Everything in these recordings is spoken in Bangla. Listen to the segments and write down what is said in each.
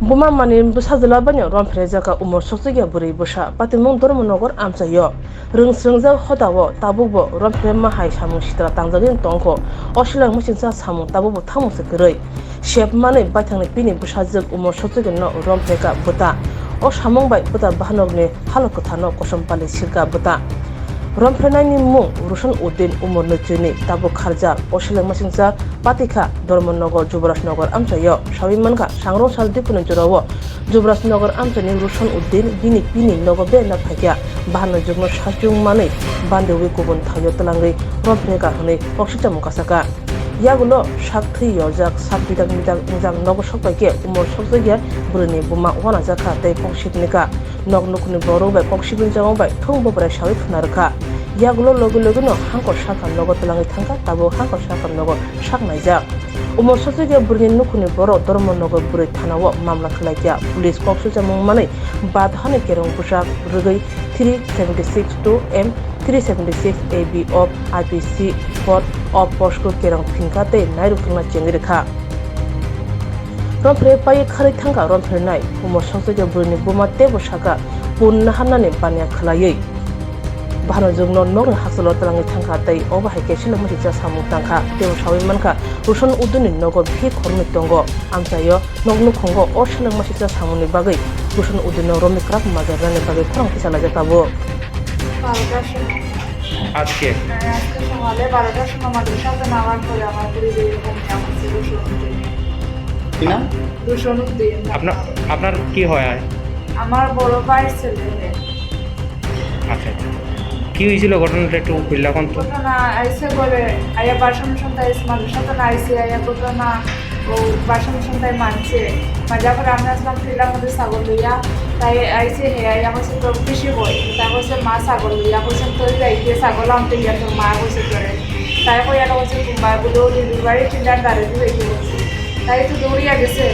Buma mani busa jela banyak rom frejaka umur soksugia buri busa patimung Dormonogor amsayo rengsrengja hodawo tabubo rom frema hai samung sitra tangjagin tongko osilang musinsa samung tabubo thamung sekrei shep mani baithangni pini busa jek umur soksugia no rom freka buta o samung bai buta bahanogni halok thano kosompali sirka buta Romfrenani mung Rushan Uddin umur nutrini tabu kharja osilang masingsa patika Dormonogor Jubrasnogor amsayo shawimanka sangrong sal dipun jurawo Jubrasnogor amsani Rushan Uddin bini bini nogo be na phakya bahana jugno shajung mani bandewi kubun thayo talangai romfreka hone oksita mukasaka yagulo shakthi yojak sabidang midang injang nogo sokbaike umur sokjagya burni buma wana jaka tei pokshitnika nog nukuni boro bai pokshibin jangong bai thongbo brai shawi thunarka yagulo logo no hangko shakan nogo talangai thangka tabo hangko shakan nogo shaknaijak umur sokjagya burni nukuni boro Dormonogor buri thanawo mamla khlaikya police koksu jamung manai badhane kerong pusak rugai 376 M 376 AB of IPC Port of Posko kerang pingkate nairu kena jengirika romfre pai khari thangka romfre nai umur sokjagya burni buma tebo shaka punna hanane panya khlaiei bahano jungno nog hasalo talangi thangka tai oba haike silang masi ja samung tangka tebo shawi manka Rushan Uddin nogor phi khormi tongo amsayo nognu khongo o silang masi ja samungni bagai Rushan Uddin romi krap majarane bagai khorang kisala jatabo আজকে সকালে 12টার সময় মাদ্রাসাতে নামাজ পড়ে আমার পরিবারের এরকম আমার ছিল কি নাম রুশনুদ্দিন। আপনার কি হয়? আমার বড় ভাইয়ের ছেলে। আচ্ছা, কি হয়েছিল ঘটনাটা একটু খুললা কোন তো? ঘটনা আইসে বলে আয়া বাসন সন্তাই মাদ্রাসাতে না আইসে আয়া ঘটনা ও বাসন সন্তাই মানছে মাজা করে আমি আসলাম ফিরলাম মধ্যে ছাগল লইয়া তাই আইসে হে আয়া হচ্ছে তোর কৃষি বই তা হচ্ছে মা ছাগল লইয়া হচ্ছে তোর যাইতে ছাগল আনতে গিয়া তোর মা হচ্ছে তোরে তাই কইয়া হচ্ছে তোমার গুলো দিদির বাড়ি চিন্তার দাঁড়ে হইতে বলছে তাই তো দৌড়িয়া গেছে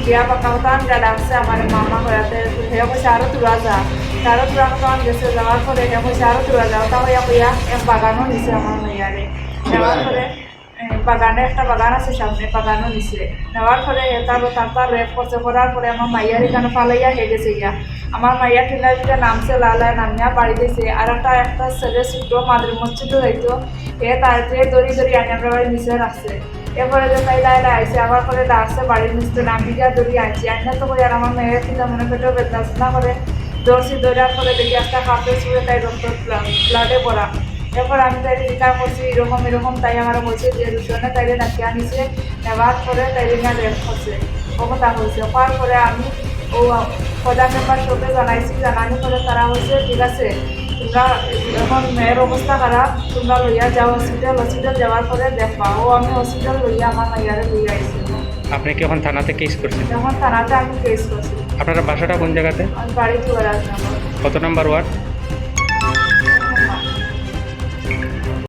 গিয়া পাকা হতো আমরা ডাকছে আমার মামা হইয়াতে হে হচ্ছে আরো তোরা যা তারও তোরা হতো গেছে যাওয়ার পরে হে হচ্ছে আরো তোরা যাও তা হইয়া কইয়া বাগানও নিছে আমার মেয়ারে নেওয়ার পরে বাগানে একটা বাগান আছে সামনে বাগানও নিছে নেওয়ার পরে তারপর রেপ করছে করার পরে আমার মাইয়ার এখানে ফালাইয়া হয়ে গেছে গিয়া আমার মাইয়া টিলার যেটা নামছে লালায় নামিয়া বাড়ি দিয়েছে আর একটা ছেলে ছোট মাদের মসজিদও যাইতো তার দড়ি আনি আমরা বাড়ি নিচে রাখছে এরপরে যে তাই লাইলা আইসে আবার পরে ডাকছে বাড়ির নিচে নামি গিয়া দড়ি আনছি আইনা তো করে আর আমার মেয়ের চিন্তা মনে পেটেও বেদনা করে দৌড়ার পরে দেখি একটা হাতে ছুঁড়ে তাই রক্ত ব্লাডে পড়া এরপর আমি তাই জিজ্ঞাসা করছি এরকম তাই আমার বলছে যে রুশনে তাইলে নাকি আনিছে নেওয়ার পরে তাইলে না রেপ করছে ও কথা হয়েছে হওয়ার পরে আমি ও প্রধান মেম্বার সবকে জানানি পরে তারা হচ্ছে ঠিক আছে তোমরা এখন মেয়ের অবস্থা খারাপ তোমরা লইয়া যাও হসপিটাল যাওয়ার পরে দেখবা ও আমি হসপিটাল লইয়া আমার মাইয়ারে লইয়া আইছি। আপনি কি এখন থানাতে কেস করছেন? এখন থানাতে আমি কেস করছি। আপনার বাসাটা কোন জায়গাতে? বাড়ি দুয়ার আছে। কত নাম্বার ওয়ার্ড?